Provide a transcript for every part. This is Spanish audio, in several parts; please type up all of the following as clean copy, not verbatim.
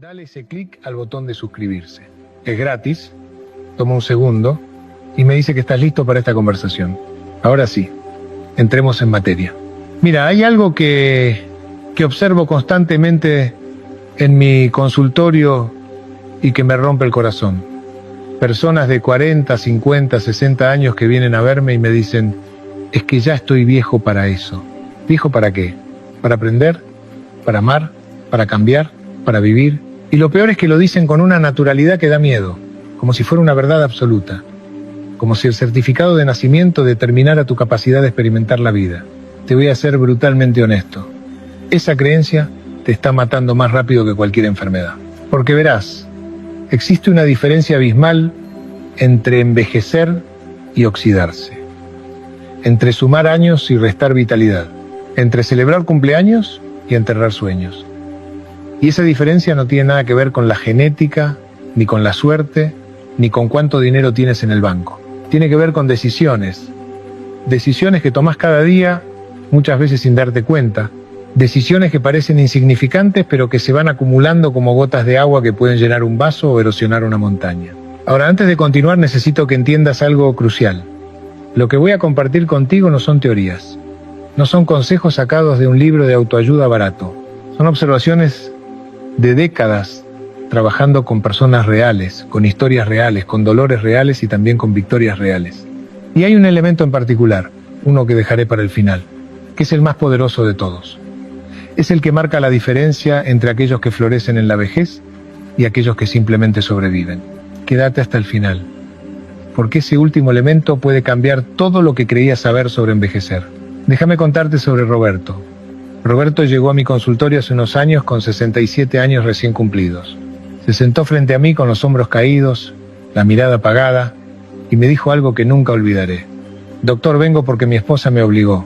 Dale ese clic al botón de suscribirse. Es gratis, toma un segundo y me dice que estás listo para esta conversación. Ahora sí, entremos en materia. Mira, hay algo que observo constantemente en mi consultorio y que me rompe el corazón. Personas de 40, 50, 60 años que vienen a verme y me dicen, es que ya estoy viejo para eso. ¿Viejo para qué? Para aprender, para amar, para cambiar, para vivir. Y lo peor es que lo dicen con una naturalidad que da miedo, como si fuera una verdad absoluta, como si el certificado de nacimiento determinara tu capacidad de experimentar la vida. Te voy a ser brutalmente honesto. Esa creencia te está matando más rápido que cualquier enfermedad. Porque verás, existe una diferencia abismal entre envejecer y oxidarse, entre sumar años y restar vitalidad, entre celebrar cumpleaños y enterrar sueños. Y esa diferencia no tiene nada que ver con la genética, ni con la suerte, ni con cuánto dinero tienes en el banco. Tiene que ver con decisiones. Decisiones que tomás cada día, muchas veces sin darte cuenta. Decisiones que parecen insignificantes, pero que se van acumulando como gotas de agua que pueden llenar un vaso o erosionar una montaña. Ahora, antes de continuar, necesito que entiendas algo crucial. Lo que voy a compartir contigo no son teorías. No son consejos sacados de un libro de autoayuda barato. Son observaciones de décadas trabajando con personas reales, con historias reales, con dolores reales y también con victorias reales. Y hay un elemento en particular, uno que dejaré para el final, que es el más poderoso de todos. Es el que marca la diferencia entre aquellos que florecen en la vejez y aquellos que simplemente sobreviven. Quédate hasta el final, porque ese último elemento puede cambiar todo lo que creías saber sobre envejecer. Déjame contarte sobre Roberto. Roberto llegó a mi consultorio hace unos años con 67 años recién cumplidos. Se sentó frente a mí con los hombros caídos, la mirada apagada, y me dijo algo que nunca olvidaré. Doctor, vengo porque mi esposa me obligó.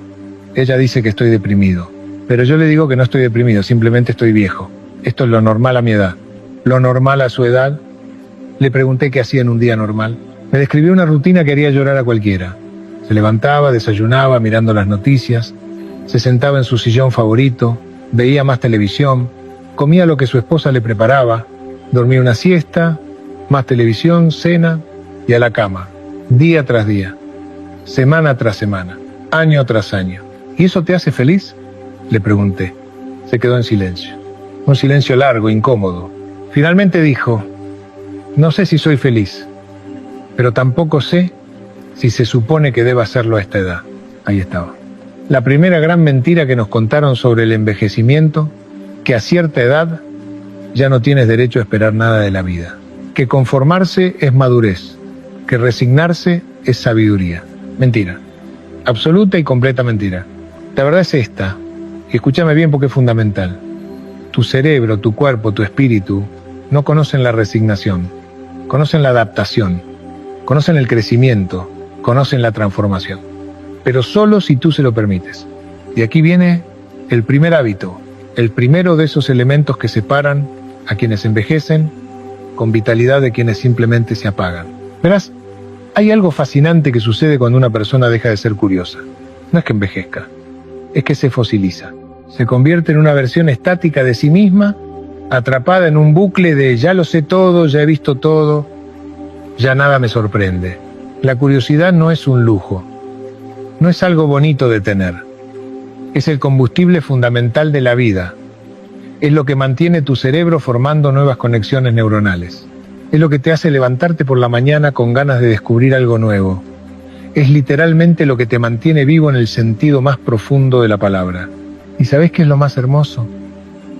Ella dice que estoy deprimido. Pero yo le digo que no estoy deprimido, simplemente estoy viejo. Esto es lo normal a mi edad. ¿Lo normal a su edad? Le pregunté qué hacía en un día normal. Me describió una rutina que haría llorar a cualquiera. Se levantaba, desayunaba mirando las noticias, se sentaba en su sillón favorito, veía más televisión, comía lo que su esposa le preparaba, dormía una siesta, más televisión, cena y a la cama, día tras día, semana tras semana, año tras año. ¿Y eso te hace feliz?, le pregunté. Se quedó en silencio. Un silencio largo, incómodo. Finalmente dijo, no sé si soy feliz, pero tampoco sé si se supone que deba hacerlo a esta edad. Ahí estaba. La primera gran mentira que nos contaron sobre el envejecimiento, que a cierta edad ya no tienes derecho a esperar nada de la vida, que conformarse es madurez, que resignarse es sabiduría. Mentira, absoluta y completa mentira. La verdad es esta, y escúchame bien porque es fundamental. Tu cerebro, tu cuerpo, tu espíritu no conocen la resignación, conocen la adaptación, conocen el crecimiento, conocen la transformación. Pero solo si tú se lo permites. Y aquí viene el primer hábito, el primero de esos elementos que separan a quienes envejecen con vitalidad de quienes simplemente se apagan. Verás, hay algo fascinante que sucede cuando una persona deja de ser curiosa. No es que envejezca, es que se fosiliza. Se convierte en una versión estática de sí misma, atrapada en un bucle de ya lo sé todo, ya he visto todo, ya nada me sorprende. La curiosidad no es un lujo. No es algo bonito de tener. Es el combustible fundamental de la vida. Es lo que mantiene tu cerebro formando nuevas conexiones neuronales. Es lo que te hace levantarte por la mañana con ganas de descubrir algo nuevo. Es literalmente lo que te mantiene vivo en el sentido más profundo de la palabra. ¿Y sabés qué es lo más hermoso?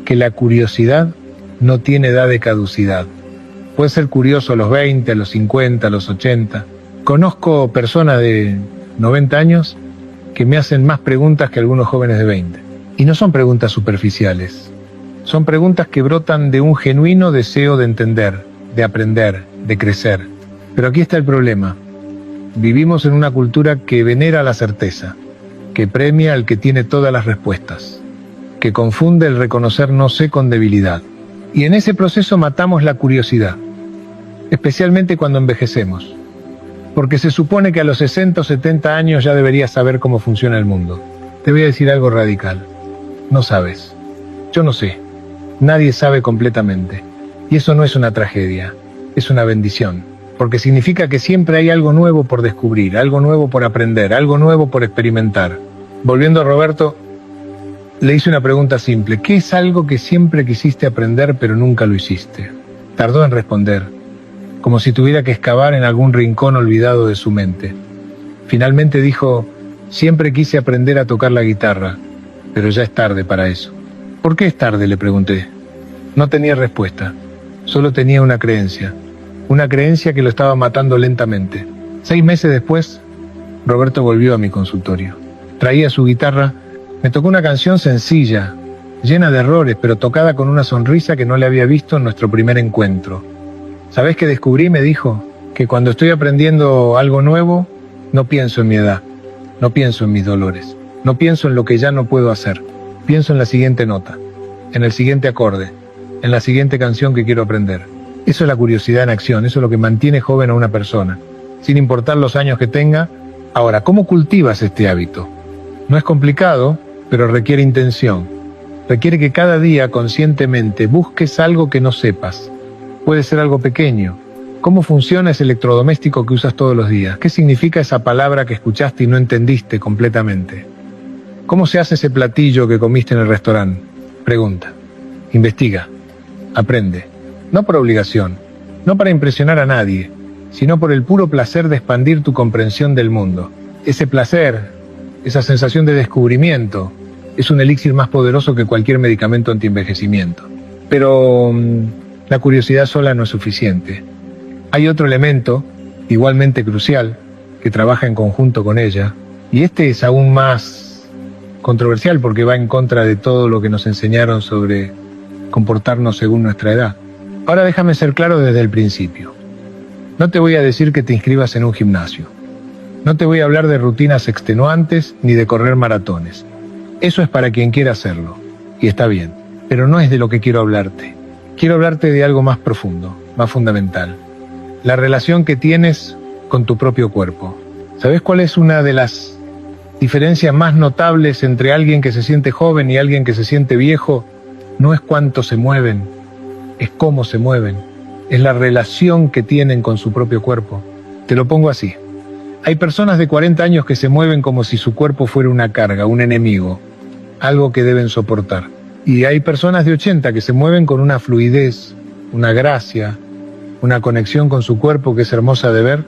Que la curiosidad no tiene edad de caducidad. Puedes ser curioso a los 20, a los 50, a los 80. Conozco personas de 90 años que me hacen más preguntas que algunos jóvenes de 20. Y no son preguntas superficiales. Son preguntas que brotan de un genuino deseo de entender, de aprender, de crecer. Pero aquí está el problema. Vivimos en una cultura que venera la certeza, que premia al que tiene todas las respuestas, que confunde el reconocer no sé con debilidad. Y en ese proceso matamos la curiosidad, especialmente cuando envejecemos. Porque se supone que a los 60 o 70 años ya deberías saber cómo funciona el mundo. Te voy a decir algo radical. No sabes. Yo no sé. Nadie sabe completamente. Y eso no es una tragedia, es una bendición, porque significa que siempre hay algo nuevo por descubrir, algo nuevo por aprender, algo nuevo por experimentar. Volviendo a Roberto, le hice una pregunta simple: ¿qué es algo que siempre quisiste aprender pero nunca lo hiciste? Tardó en responder, como si tuviera que excavar en algún rincón olvidado de su mente. Finalmente dijo: siempre quise aprender a tocar la guitarra, pero ya es tarde para eso. ¿Por qué es tarde?, le pregunté. No tenía respuesta, solo tenía una creencia que lo estaba matando lentamente. 6 meses después, Roberto volvió a mi consultorio. Traía su guitarra, me tocó una canción sencilla, llena de errores, pero tocada con una sonrisa que no le había visto en nuestro primer encuentro. ¿Sabés qué descubrí?, me dijo, que cuando estoy aprendiendo algo nuevo, no pienso en mi edad, no pienso en mis dolores, no pienso en lo que ya no puedo hacer, pienso en la siguiente nota, en el siguiente acorde, en la siguiente canción que quiero aprender. Eso es la curiosidad en acción, eso es lo que mantiene joven a una persona, sin importar los años que tenga. Ahora, ¿cómo cultivas este hábito? No es complicado, pero requiere intención. Requiere que cada día conscientemente busques algo que no sepas. Puede ser algo pequeño. ¿Cómo funciona ese electrodoméstico que usas todos los días? ¿Qué significa esa palabra que escuchaste y no entendiste completamente? ¿Cómo se hace ese platillo que comiste en el restaurante? Pregunta. Investiga. Aprende. No por obligación, no para impresionar a nadie, sino por el puro placer de expandir tu comprensión del mundo. Ese placer, esa sensación de descubrimiento, es un elixir más poderoso que cualquier medicamento antienvejecimiento. Pero la curiosidad sola no es suficiente. Hay otro elemento, igualmente crucial, que trabaja en conjunto con ella, y este es aún más controversial porque va en contra de todo lo que nos enseñaron sobre comportarnos según nuestra edad. Ahora déjame ser claro desde el principio. No te voy a decir que te inscribas en un gimnasio. No te voy a hablar de rutinas extenuantes ni de correr maratones. Eso es para quien quiera hacerlo, y está bien, pero no es de lo que quiero hablarte. Quiero hablarte de algo más profundo, más fundamental. La relación que tienes con tu propio cuerpo. ¿Sabes cuál es una de las diferencias más notables entre alguien que se siente joven y alguien que se siente viejo? No es cuánto se mueven, es cómo se mueven, es la relación que tienen con su propio cuerpo. Te lo pongo así. Hay personas de 40 años que se mueven como si su cuerpo fuera una carga, un enemigo, algo que deben soportar. Y hay personas de 80 que se mueven con una fluidez, una gracia, una conexión con su cuerpo que es hermosa de ver.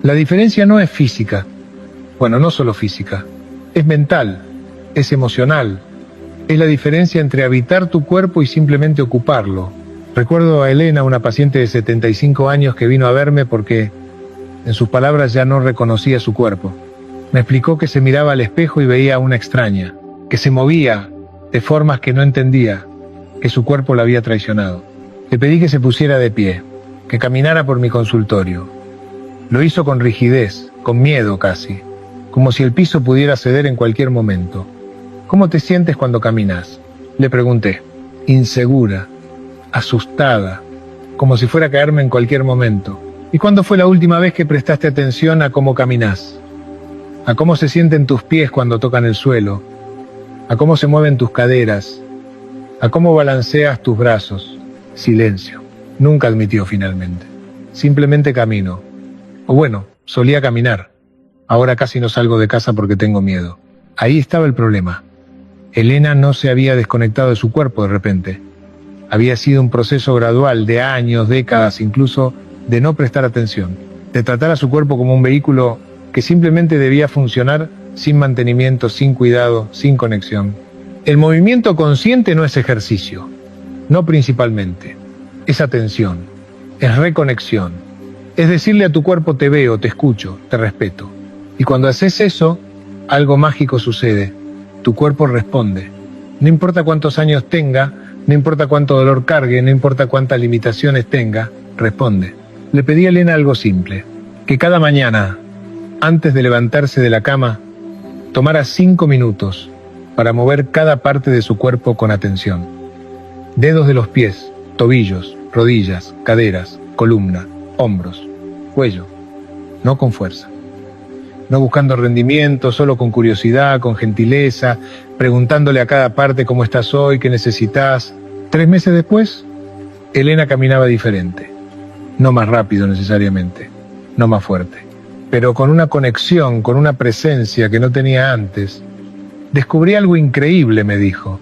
La diferencia no es física, bueno, no solo física, es mental, es emocional. Es la diferencia entre habitar tu cuerpo y simplemente ocuparlo. Recuerdo a Elena, una paciente de 75 años que vino a verme porque, en sus palabras, ya no reconocía su cuerpo. Me explicó que se miraba al espejo y veía a una extraña, que se movía de formas que no entendía, que su cuerpo la había traicionado. Le pedí que se pusiera de pie, que caminara por mi consultorio. Lo hizo con rigidez, con miedo casi, como si el piso pudiera ceder en cualquier momento. ¿Cómo te sientes cuando caminas?, le pregunté. Insegura, asustada, como si fuera a caerme en cualquier momento. ¿Y cuándo fue la última vez que prestaste atención a cómo caminas? A cómo se sienten tus pies cuando tocan el suelo, a cómo se mueven tus caderas, a cómo balanceas tus brazos. Silencio. Nunca admitió finalmente. Simplemente camino. O bueno, solía caminar. Ahora casi no salgo de casa porque tengo miedo. Ahí estaba el problema. Elena no se había desconectado de su cuerpo de repente. Había sido un proceso gradual de años, décadas, incluso de no prestar atención, de tratar a su cuerpo como un vehículo que simplemente debía funcionar sin mantenimiento, sin cuidado, sin conexión. El movimiento consciente no es ejercicio, no principalmente, es atención, es reconexión, es decirle a tu cuerpo: te veo, te escucho, te respeto. Y cuando haces eso, algo mágico sucede, tu cuerpo responde. No importa cuántos años tenga, no importa cuánto dolor cargue, no importa cuántas limitaciones tenga, responde. Le pedí a Elena algo simple, que cada mañana, antes de levantarse de la cama, tomara 5 minutos para mover cada parte de su cuerpo con atención. Dedos de los pies, tobillos, rodillas, caderas, columna, hombros, cuello, no con fuerza. No buscando rendimiento, solo con curiosidad, con gentileza, preguntándole a cada parte: ¿cómo estás hoy? ¿Qué necesitas? 3 meses después, Elena caminaba diferente, no más rápido necesariamente, no más fuerte, pero con una conexión, con una presencia que no tenía antes. Descubrí algo increíble, me dijo.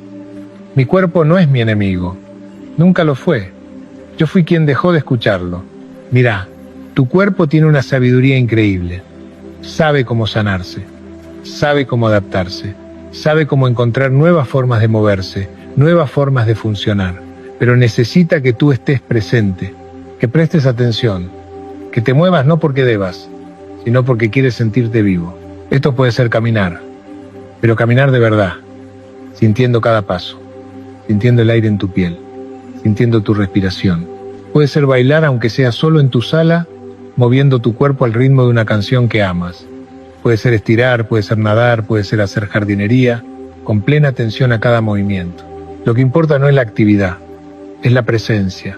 Mi cuerpo no es mi enemigo, nunca lo fue. Yo fui quien dejó de escucharlo. Mirá, tu cuerpo tiene una sabiduría increíble. Sabe cómo sanarse, sabe cómo adaptarse, sabe cómo encontrar nuevas formas de moverse, nuevas formas de funcionar, pero necesita que tú estés presente, que prestes atención, que te muevas no porque debas, sino porque quieres sentirte vivo. Esto puede ser caminar, pero caminar de verdad, sintiendo cada paso, sintiendo el aire en tu piel, sintiendo tu respiración. Puede ser bailar aunque sea solo en tu sala, moviendo tu cuerpo al ritmo de una canción que amas. Puede ser estirar, puede ser nadar, puede ser hacer jardinería, con plena atención a cada movimiento. Lo que importa no es la actividad, es la presencia,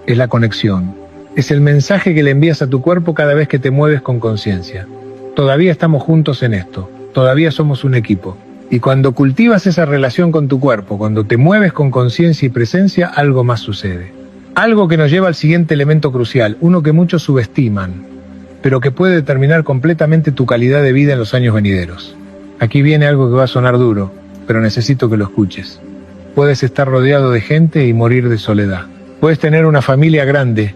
es la conexión, es el mensaje que le envías a tu cuerpo cada vez que te mueves con conciencia. Todavía estamos juntos en esto, todavía somos un equipo. Y cuando cultivas esa relación con tu cuerpo, cuando te mueves con conciencia y presencia, algo más sucede. Algo que nos lleva al siguiente elemento crucial, uno que muchos subestiman, pero que puede determinar completamente tu calidad de vida en los años venideros. Aquí viene algo que va a sonar duro, pero necesito que lo escuches. Puedes estar rodeado de gente y morir de soledad. Puedes tener una familia grande,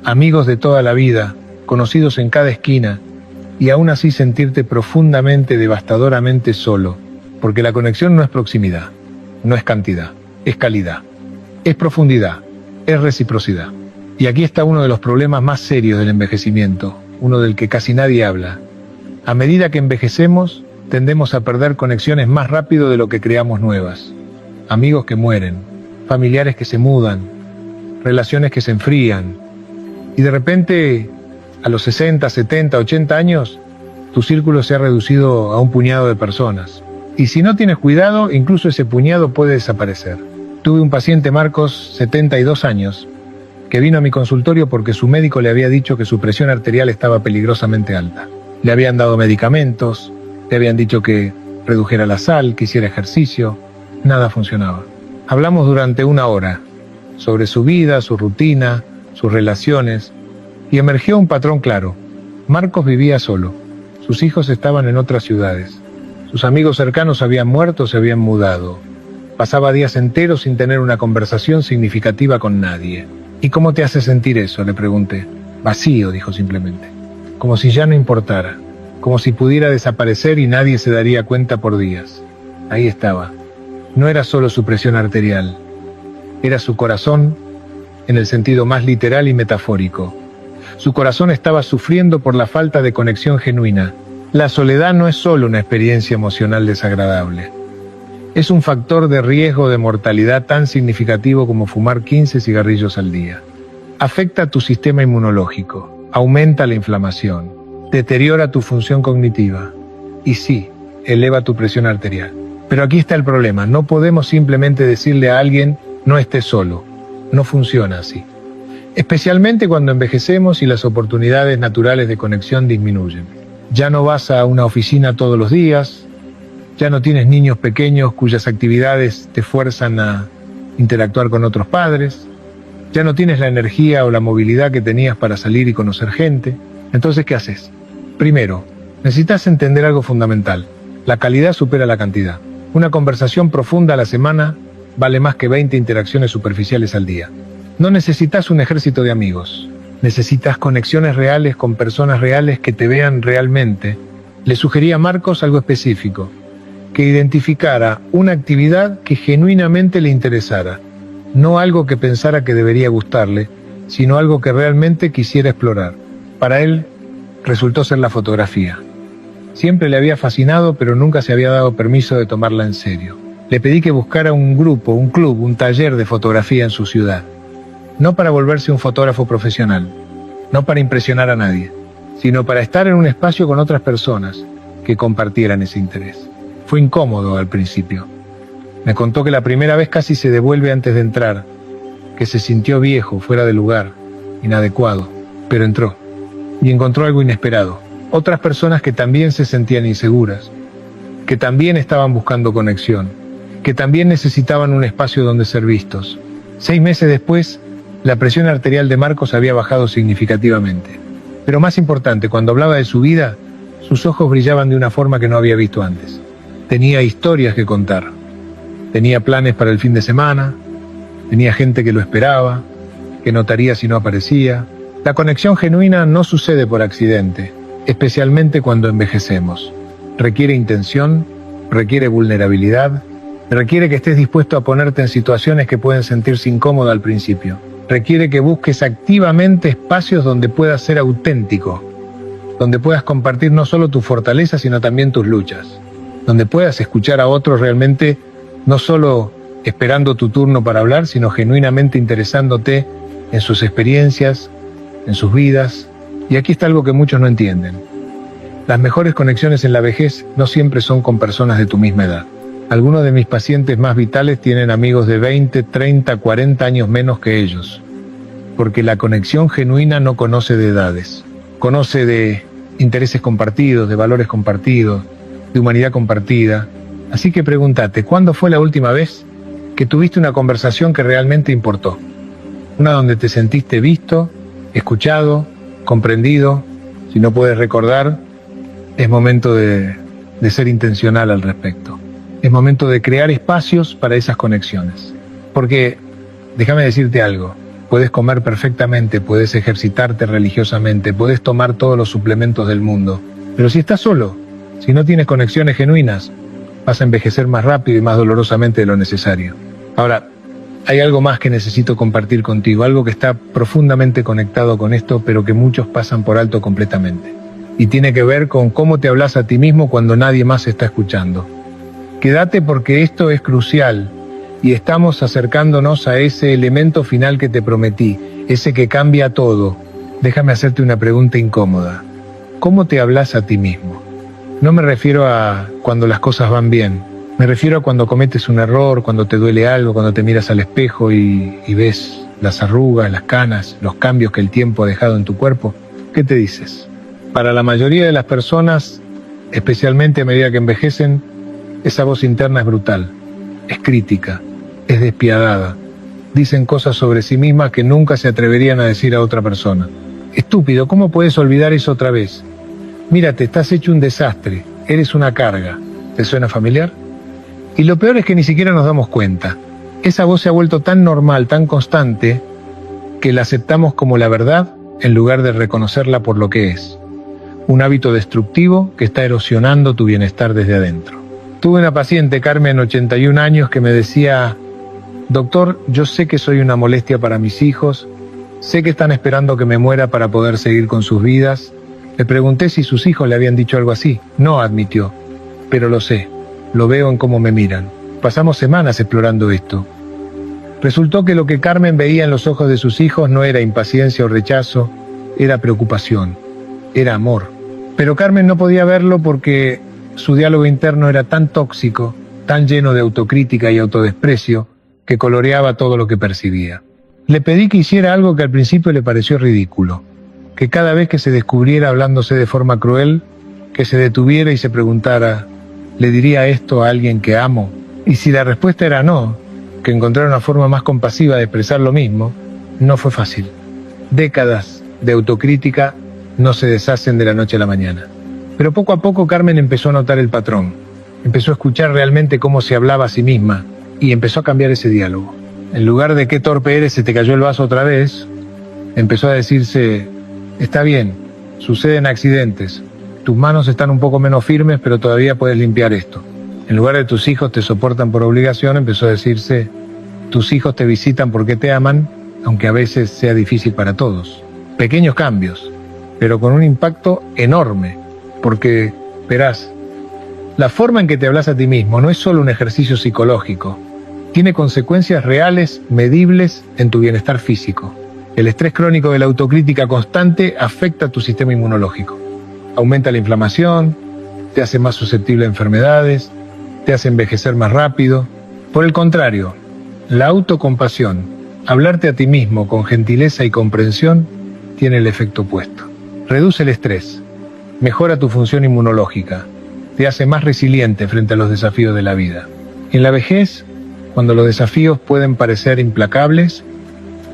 amigos de toda la vida, conocidos en cada esquina, y aún así sentirte profundamente, devastadoramente solo, porque la conexión no es proximidad, no es cantidad, es calidad, es profundidad, es reciprocidad. Y aquí está uno de los problemas más serios del envejecimiento, uno del que casi nadie habla. A medida que envejecemos, tendemos a perder conexiones más rápido de lo que creamos nuevas. Amigos que mueren, familiares que se mudan, relaciones que se enfrían. Y de repente, a los 60, 70, 80 años, tu círculo se ha reducido a un puñado de personas. Y si no tienes cuidado, incluso ese puñado puede desaparecer. Tuve un paciente, Marcos, 72 años, que vino a mi consultorio porque su médico le había dicho que su presión arterial estaba peligrosamente alta. Le habían dado medicamentos, le habían dicho que redujera la sal, que hiciera ejercicio. Nada funcionaba. Hablamos durante 1 hora sobre su vida, su rutina, sus relaciones, y emergió un patrón claro. Marcos vivía solo. Sus hijos estaban en otras ciudades. Sus amigos cercanos habían muerto, se habían mudado. Pasaba días enteros sin tener una conversación significativa con nadie. ¿Y cómo te hace sentir eso?, le pregunté. Vacío, dijo simplemente. Como si ya no importara. Como si pudiera desaparecer y nadie se daría cuenta por días. Ahí estaba. No era solo su presión arterial. Era su corazón, en el sentido más literal y metafórico. Su corazón estaba sufriendo por la falta de conexión genuina. La soledad no es solo una experiencia emocional desagradable. Es un factor de riesgo de mortalidad tan significativo como fumar 15 cigarrillos al día. Afecta a tu sistema inmunológico, aumenta la inflamación, deteriora tu función cognitiva y sí, eleva tu presión arterial. Pero aquí está el problema, no podemos simplemente decirle a alguien no estés solo, no funciona así. Especialmente cuando envejecemos y las oportunidades naturales de conexión disminuyen. Ya no vas a una oficina todos los días, ya no tienes niños pequeños cuyas actividades te fuerzan a interactuar con otros padres, ya no tienes la energía o la movilidad que tenías para salir y conocer gente. Entonces, ¿qué haces? Primero, necesitas entender algo fundamental. La calidad supera la cantidad. Una conversación profunda a la semana vale más que 20 interacciones superficiales al día. No necesitas un ejército de amigos. Necesitas conexiones reales con personas reales que te vean realmente. Le sugería a Marcos algo específico, que identificara una actividad que genuinamente le interesara, no algo que pensara que debería gustarle, sino algo que realmente quisiera explorar. Para él, resultó ser la fotografía. Siempre le había fascinado, pero nunca se había dado permiso de tomarla en serio. Le pedí que buscara un grupo, un club, un taller de fotografía en su ciudad. No para volverse un fotógrafo profesional, no para impresionar a nadie, sino para estar en un espacio con otras personas que compartieran ese interés. Fue incómodo al principio. Me contó que la primera vez casi se devuelve antes de entrar, que se sintió viejo, fuera de lugar, inadecuado, pero entró y encontró algo inesperado. Otras personas que también se sentían inseguras, que también estaban buscando conexión, que también necesitaban un espacio donde ser vistos. 6 meses después, La presión arterial de Marcos había bajado significativamente. Pero más importante, cuando hablaba de su vida, sus ojos brillaban de una forma que no había visto antes. Tenía historias que contar. Tenía planes para el fin de semana. Tenía gente que lo esperaba, que notaría si no aparecía. La conexión genuina no sucede por accidente, especialmente cuando envejecemos. Requiere intención, requiere vulnerabilidad, requiere que estés dispuesto a ponerte en situaciones que pueden sentirse incómodas al principio. Requiere que busques activamente espacios donde puedas ser auténtico, donde puedas compartir no solo tus fortalezas, sino también tus luchas, donde puedas escuchar a otros realmente, no solo esperando tu turno para hablar, sino genuinamente interesándote en sus experiencias, en sus vidas. Y aquí está algo que muchos no entienden. Las mejores conexiones en la vejez no siempre son con personas de tu misma edad. Algunos de mis pacientes más vitales tienen amigos de 20, 30, 40 años menos que ellos, porque la conexión genuina no conoce de edades, conoce de intereses compartidos, de valores compartidos, de humanidad compartida. Así que pregúntate, ¿cuándo fue la última vez que tuviste una conversación que realmente importó? Una donde te sentiste visto, escuchado, comprendido. Si no puedes recordar, es momento de ser intencional al respecto. Es momento de crear espacios para esas conexiones. Porque, déjame decirte algo, puedes comer perfectamente, puedes ejercitarte religiosamente, puedes tomar todos los suplementos del mundo, pero si estás solo, si no tienes conexiones genuinas, vas a envejecer más rápido y más dolorosamente de lo necesario. Ahora, hay algo más que necesito compartir contigo, algo que está profundamente conectado con esto, pero que muchos pasan por alto completamente. Y tiene que ver con cómo te hablas a ti mismo cuando nadie más está escuchando. Quédate porque esto es crucial y estamos acercándonos a ese elemento final que te prometí, ese que cambia todo. Déjame hacerte una pregunta incómoda. ¿Cómo te hablas a ti mismo? No me refiero a cuando las cosas van bien. Me refiero a cuando cometes un error, cuando te duele algo, cuando te miras al espejo y ves las arrugas, las canas, los cambios que el tiempo ha dejado en tu cuerpo. ¿Qué te dices? Para la mayoría de las personas, especialmente a medida que envejecen, esa voz interna es brutal, es crítica, es despiadada. Dicen cosas sobre sí mismas que nunca se atreverían a decir a otra persona. Estúpido, ¿cómo puedes olvidar eso otra vez? Mírate, estás hecho un desastre, eres una carga. ¿Te suena familiar? Y lo peor es que ni siquiera nos damos cuenta. Esa voz se ha vuelto tan normal, tan constante, que la aceptamos como la verdad en lugar de reconocerla por lo que es. Un hábito destructivo que está erosionando tu bienestar desde adentro. Tuve una paciente, Carmen, 81 años, que me decía: doctor, yo sé que soy una molestia para mis hijos, sé que están esperando que me muera para poder seguir con sus vidas. Le pregunté si sus hijos le habían dicho algo así. No, admitió, pero lo sé, lo veo en cómo me miran. Pasamos semanas explorando esto. Resultó que lo que Carmen veía en los ojos de sus hijos no era impaciencia o rechazo, era preocupación, era amor. Pero Carmen no podía verlo porque su diálogo interno era tan tóxico, tan lleno de autocrítica y autodesprecio, que coloreaba todo lo que percibía. Le pedí que hiciera algo que al principio le pareció ridículo, que cada vez que se descubriera hablándose de forma cruel, que se detuviera y se preguntara: ¿le diría esto a alguien que amo? Y si la respuesta era no, que encontrara una forma más compasiva de expresar lo mismo. No fue fácil. Décadas de autocrítica no se deshacen de la noche a la mañana. Pero poco a poco Carmen empezó a notar el patrón, empezó a escuchar realmente cómo se hablaba a sí misma y empezó a cambiar ese diálogo. En lugar de qué torpe eres, se te cayó el vaso otra vez, empezó a decirse: está bien, suceden accidentes, tus manos están un poco menos firmes, pero todavía puedes limpiar esto. En lugar de tus hijos te soportan por obligación, empezó a decirse: tus hijos te visitan porque te aman, aunque a veces sea difícil para todos. Pequeños cambios, pero con un impacto enorme. Porque, verás, la forma en que te hablas a ti mismo no es solo un ejercicio psicológico, tiene consecuencias reales, medibles en tu bienestar físico. El estrés crónico de la autocrítica constante afecta a tu sistema inmunológico. Aumenta la inflamación, te hace más susceptible a enfermedades, te hace envejecer más rápido. Por el contrario, la autocompasión, hablarte a ti mismo con gentileza y comprensión, tiene el efecto opuesto. Reduce el estrés, mejora tu función inmunológica, te hace más resiliente frente a los desafíos de la vida. En la vejez, cuando los desafíos pueden parecer implacables,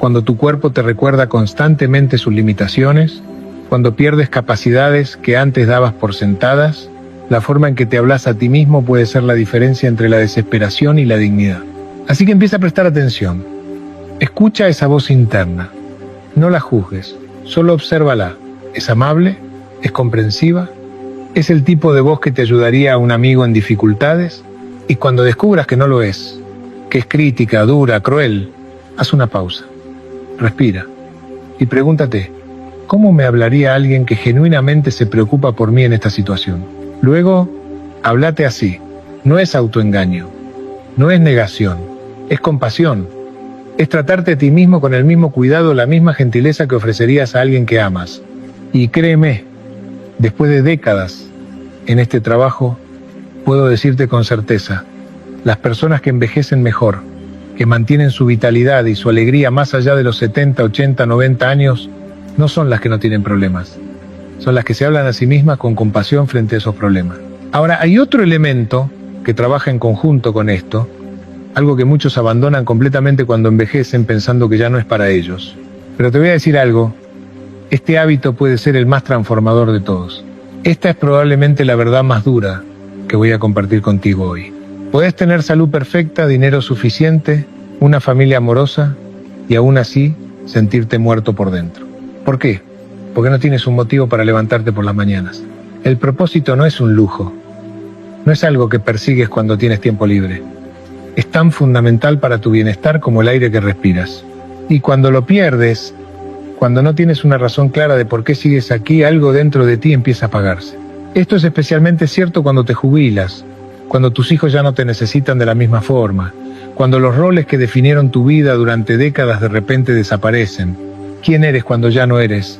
cuando tu cuerpo te recuerda constantemente sus limitaciones, cuando pierdes capacidades que antes dabas por sentadas, la forma en que te hablas a ti mismo puede ser la diferencia entre la desesperación y la dignidad. Así que empieza a prestar atención. Escucha esa voz interna. No la juzgues, solo obsérvala. ¿Es amable? ¿Es comprensiva? ¿Es el tipo de voz que te ayudaría a un amigo en dificultades? Y cuando descubras que no lo es, que es crítica, dura, cruel, haz una pausa. Respira. Y pregúntate, ¿cómo me hablaría alguien que genuinamente se preocupa por mí en esta situación? Luego, háblate así. No es autoengaño. No es negación. Es compasión. Es tratarte a ti mismo con el mismo cuidado, la misma gentileza que ofrecerías a alguien que amas. Y créeme, después de décadas en este trabajo, puedo decirte con certeza, las personas que envejecen mejor, que mantienen su vitalidad y su alegría más allá de los 70, 80, 90 años, no son las que no tienen problemas. Son las que se hablan a sí mismas con compasión frente a esos problemas. Ahora, hay otro elemento que trabaja en conjunto con esto, algo que muchos abandonan completamente cuando envejecen pensando que ya no es para ellos. Pero te voy a decir algo, este hábito puede ser el más transformador de todos. Esta es probablemente la verdad más dura que voy a compartir contigo hoy. Puedes tener salud perfecta, dinero suficiente, una familia amorosa y aún así sentirte muerto por dentro. ¿Por qué? Porque no tienes un motivo para levantarte por las mañanas. El propósito no es un lujo, no es algo que persigues cuando tienes tiempo libre. Es tan fundamental para tu bienestar como el aire que respiras. Y cuando lo pierdes, cuando no tienes una razón clara de por qué sigues aquí, algo dentro de ti empieza a apagarse. Esto es especialmente cierto cuando te jubilas, cuando tus hijos ya no te necesitan de la misma forma, cuando los roles que definieron tu vida durante décadas de repente desaparecen. ¿Quién eres cuando ya no eres?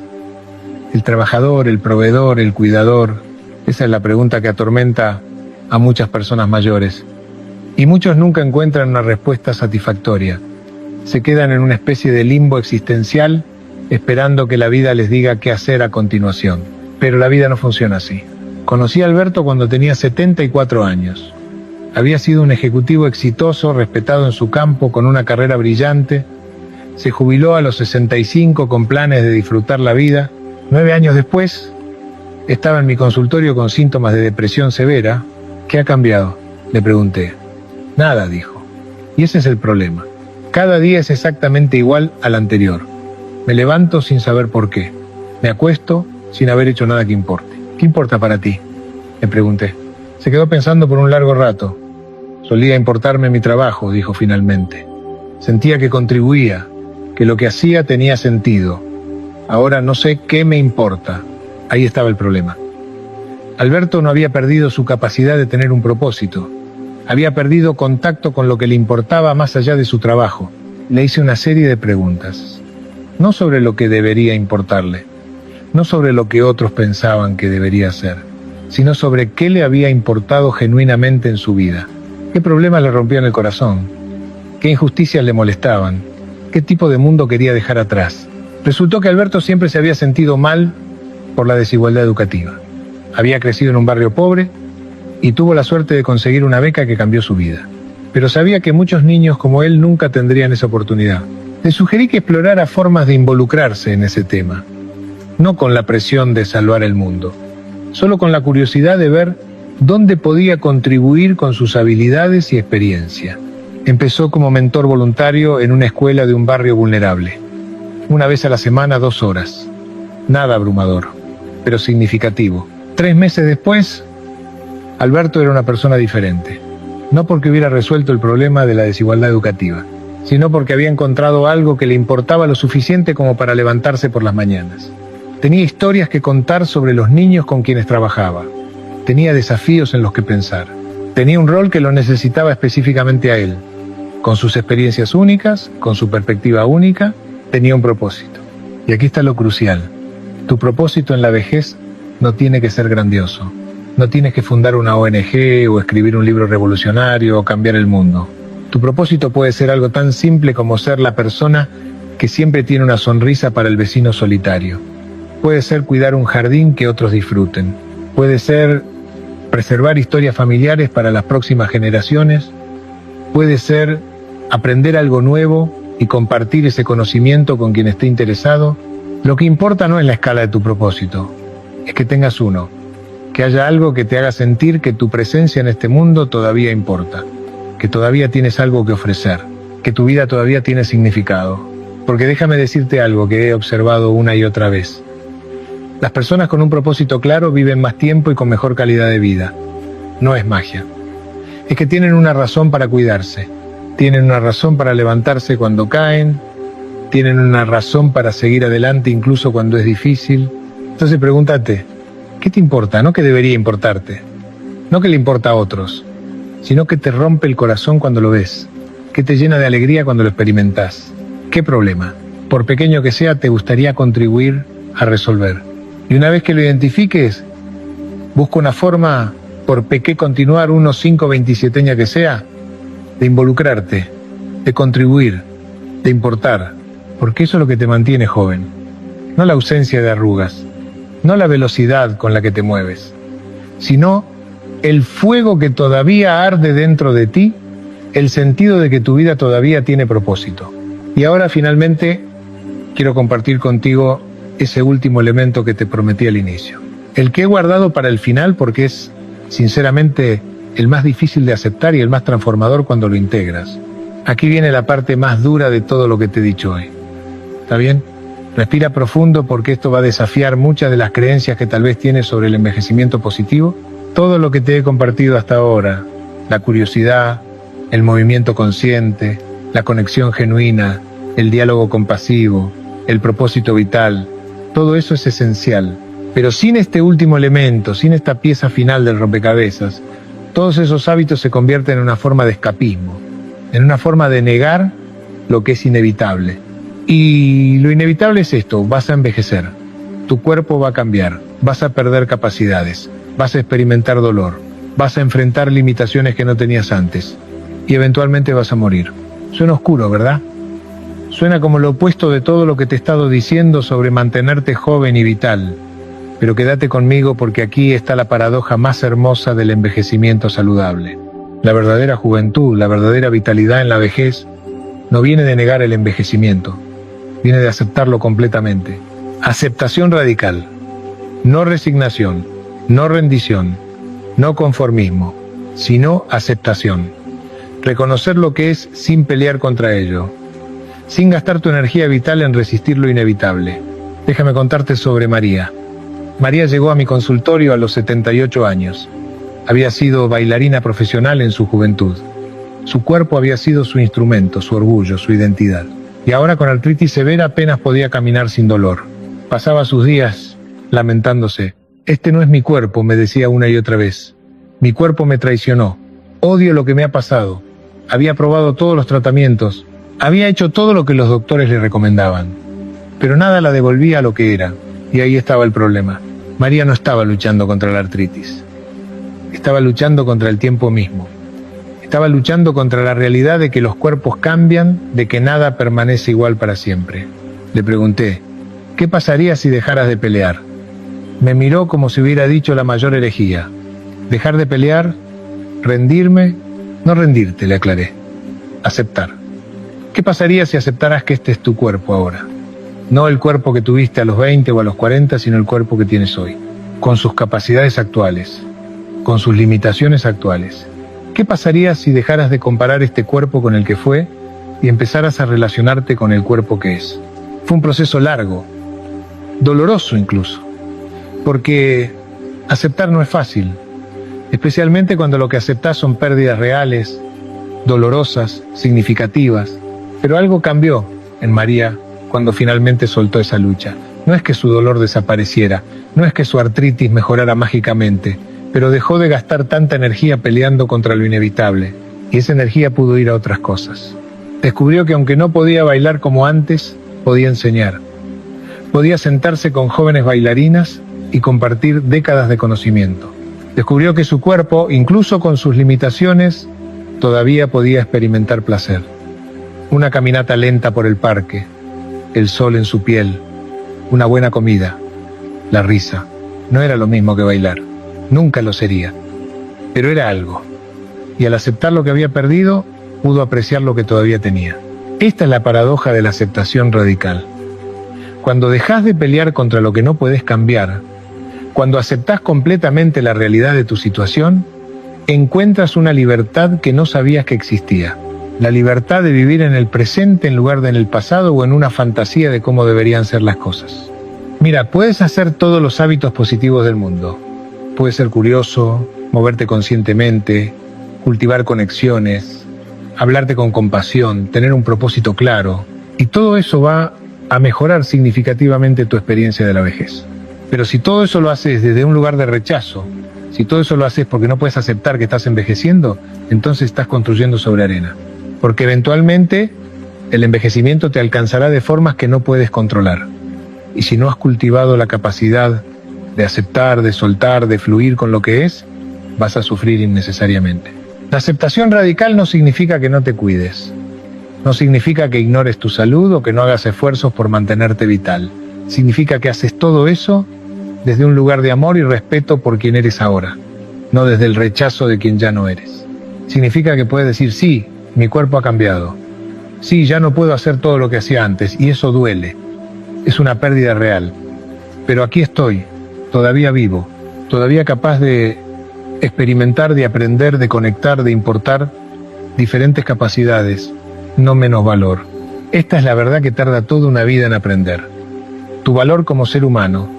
¿El trabajador, el proveedor, el cuidador? Esa es la pregunta que atormenta a muchas personas mayores. Y muchos nunca encuentran una respuesta satisfactoria. Se quedan en una especie de limbo existencial, esperando que la vida les diga qué hacer a continuación. Pero la vida no funciona así. Conocí a Alberto cuando tenía 74 años. Había sido un ejecutivo exitoso, respetado en su campo, con una carrera brillante. Se jubiló a los 65 con planes de disfrutar la vida. 9 años después, estaba en mi consultorio con síntomas de depresión severa. ¿Qué ha cambiado?, le pregunté. Nada, dijo. Y ese es el problema. Cada día es exactamente igual al anterior. Me levanto sin saber por qué. Me acuesto sin haber hecho nada que importe. ¿Qué importa para ti?, le pregunté. Se quedó pensando por un largo rato. Solía importarme mi trabajo, dijo finalmente. Sentía que contribuía, que lo que hacía tenía sentido. Ahora no sé qué me importa. Ahí estaba el problema. Alberto no había perdido su capacidad de tener un propósito. Había perdido contacto con lo que le importaba más allá de su trabajo. Le hice una serie de preguntas. No sobre lo que debería importarle, no sobre lo que otros pensaban que debería hacer, sino sobre qué le había importado genuinamente en su vida. ¿Qué problemas le rompían el corazón? ¿Qué injusticias le molestaban? ¿Qué tipo de mundo quería dejar atrás? Resultó que Alberto siempre se había sentido mal por la desigualdad educativa. Había crecido en un barrio pobre y tuvo la suerte de conseguir una beca que cambió su vida. Pero sabía que muchos niños como él nunca tendrían esa oportunidad. Le sugerí que explorara formas de involucrarse en ese tema, no con la presión de salvar el mundo, solo con la curiosidad de ver dónde podía contribuir con sus habilidades y experiencia. Empezó como mentor voluntario en una escuela de un barrio vulnerable. Una vez a la semana, 2 horas. Nada abrumador, pero significativo. 3 meses después, Alberto era una persona diferente. No porque hubiera resuelto el problema de la desigualdad educativa, sino porque había encontrado algo que le importaba lo suficiente como para levantarse por las mañanas. Tenía historias que contar sobre los niños con quienes trabajaba. Tenía desafíos en los que pensar. Tenía un rol que lo necesitaba específicamente a él. Con sus experiencias únicas, con su perspectiva única, tenía un propósito. Y aquí está lo crucial. Tu propósito en la vejez no tiene que ser grandioso. No tienes que fundar una ONG o escribir un libro revolucionario o cambiar el mundo. Tu propósito puede ser algo tan simple como ser la persona que siempre tiene una sonrisa para el vecino solitario. Puede ser cuidar un jardín que otros disfruten. Puede ser preservar historias familiares para las próximas generaciones. Puede ser aprender algo nuevo y compartir ese conocimiento con quien esté interesado, lo que importa no es la escala de tu propósito, es que tengas uno, que haya algo que te haga sentir que tu presencia en este mundo todavía importa, que todavía tienes algo que ofrecer, que tu vida todavía tiene significado. Porque déjame decirte algo que he observado una y otra vez. Las personas con un propósito claro viven más tiempo y con mejor calidad de vida. No es magia. Es que tienen una razón para cuidarse, tienen una razón para levantarse cuando caen, tienen una razón para seguir adelante incluso cuando es difícil. Entonces pregúntate, ¿qué te importa? No que debería importarte, no que le importa a otros, sino que te rompe el corazón cuando lo ves, que te llena de alegría cuando lo experimentás. ¿Qué problema, por pequeño que sea, te gustaría contribuir a resolver? Y una vez que lo identifiques, busca una forma, por qué continuar unos 5, 27 que sea, de involucrarte, de contribuir, de importar, porque eso es lo que te mantiene joven, no la ausencia de arrugas, no la velocidad con la que te mueves, sino el fuego que todavía arde dentro de ti, el sentido de que tu vida todavía tiene propósito. Y ahora finalmente quiero compartir contigo ese último elemento que te prometí al inicio, el que he guardado para el final porque es sinceramente el más difícil de aceptar y el más transformador cuando lo integras. Aquí viene la parte más dura de todo lo que te he dicho hoy. ¿Está bien? Respira profundo porque esto va a desafiar muchas de las creencias que tal vez tienes sobre el envejecimiento positivo. Todo lo que te he compartido hasta ahora, la curiosidad, el movimiento consciente, la conexión genuina, el diálogo compasivo, el propósito vital, todo eso es esencial. Pero sin este último elemento, sin esta pieza final del rompecabezas, todos esos hábitos se convierten en una forma de escapismo, en una forma de negar lo que es inevitable. Y lo inevitable es esto, vas a envejecer, tu cuerpo va a cambiar, vas a perder capacidades, vas a experimentar dolor, vas a enfrentar limitaciones que no tenías antes, y eventualmente vas a morir. Suena oscuro, ¿verdad? Suena como lo opuesto de todo lo que te he estado diciendo sobre mantenerte joven y vital. Pero quédate conmigo porque aquí está la paradoja más hermosa del envejecimiento saludable. La verdadera juventud, la verdadera vitalidad en la vejez, no viene de negar el envejecimiento, viene de aceptarlo completamente. Aceptación radical, no resignación, no rendición, no conformismo, sino aceptación. Reconocer lo que es sin pelear contra ello, sin gastar tu energía vital en resistir lo inevitable. Déjame contarte sobre María. María llegó a mi consultorio a los 78 años. Había sido bailarina profesional en su juventud. Su cuerpo había sido su instrumento, su orgullo, su identidad. Y ahora con artritis severa apenas podía caminar sin dolor. Pasaba sus días lamentándose. Este no es mi cuerpo, me decía una y otra vez. Mi cuerpo me traicionó. Odio lo que me ha pasado. Había probado todos los tratamientos. Había hecho todo lo que los doctores le recomendaban. Pero nada la devolvía a lo que era. Y ahí estaba el problema. María no estaba luchando contra la artritis. Estaba luchando contra el tiempo mismo. Estaba luchando contra la realidad de que los cuerpos cambian, de que nada permanece igual para siempre. Le pregunté, ¿qué pasaría si dejaras de pelear? Me miró como si hubiera dicho la mayor herejía. ¿Dejar de pelear? ¿Rendirme? No rendirte, le aclaré. Aceptar. ¿Qué pasaría si aceptaras que este es tu cuerpo ahora? No el cuerpo que tuviste a los 20 o a los 40, sino el cuerpo que tienes hoy, con sus capacidades actuales, con sus limitaciones actuales. ¿Qué pasaría si dejaras de comparar este cuerpo con el que fue y empezaras a relacionarte con el cuerpo que es? Fue un proceso largo, doloroso incluso, porque aceptar no es fácil, especialmente cuando lo que aceptás son pérdidas reales, dolorosas, significativas, pero algo cambió en María cuando finalmente soltó esa lucha. No es que su dolor desapareciera, no es que su artritis mejorara mágicamente, pero dejó de gastar tanta energía peleando contra lo inevitable, y esa energía pudo ir a otras cosas. Descubrió que aunque no podía bailar como antes, podía enseñar. Podía sentarse con jóvenes bailarinas y compartir décadas de conocimiento. Descubrió que su cuerpo, incluso con sus limitaciones, todavía podía experimentar placer. Una caminata lenta por el parque, el sol en su piel, una buena comida, la risa. No era lo mismo que bailar, nunca lo sería, pero era algo. Y al aceptar lo que había perdido, pudo apreciar lo que todavía tenía. Esta es la paradoja de la aceptación radical. Cuando dejas de pelear contra lo que no puedes cambiar, cuando aceptás completamente la realidad de tu situación, encuentras una libertad que no sabías que existía. La libertad de vivir en el presente en lugar de en el pasado o en una fantasía de cómo deberían ser las cosas. Mira, puedes hacer todos los hábitos positivos del mundo. Puedes ser curioso, moverte conscientemente, cultivar conexiones, hablarte con compasión, tener un propósito claro. Y todo eso va a mejorar significativamente tu experiencia de la vejez. Pero si todo eso lo haces desde un lugar de rechazo, si todo eso lo haces porque no puedes aceptar que estás envejeciendo, entonces estás construyendo sobre arena. Porque eventualmente el envejecimiento te alcanzará de formas que no puedes controlar. Y si no has cultivado la capacidad de aceptar, de soltar, de fluir con lo que es, vas a sufrir innecesariamente. La aceptación radical no significa que no te cuides. No significa que ignores tu salud o que no hagas esfuerzos por mantenerte vital. Significa que haces todo eso desde un lugar de amor y respeto por quien eres ahora, no desde el rechazo de quien ya no eres. Significa que puedes decir, sí, mi cuerpo ha cambiado. Sí, ya no puedo hacer todo lo que hacía antes, y eso duele. Es una pérdida real. Pero aquí estoy, todavía vivo, todavía capaz de experimentar, de aprender, de conectar, de importar diferentes capacidades, no menos valor. Esta es la verdad que tarda toda una vida en aprender. Tu valor como ser humano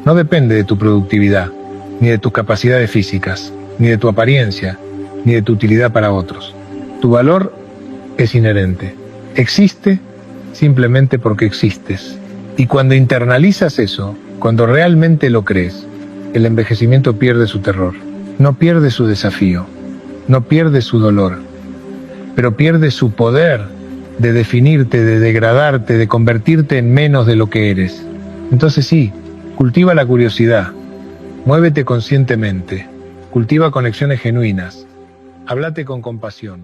no depende de tu productividad, ni de tus capacidades físicas, ni de tu apariencia, ni de tu utilidad para otros. Tu valor es inherente. Existe simplemente porque existes. Y cuando internalizas eso, cuando realmente lo crees, el envejecimiento pierde su terror. No pierde su desafío, no pierde su dolor, pero pierde su poder de definirte, de degradarte, de convertirte en menos de lo que eres. Entonces sí, cultiva la curiosidad, muévete conscientemente, cultiva conexiones genuinas, háblate con compasión.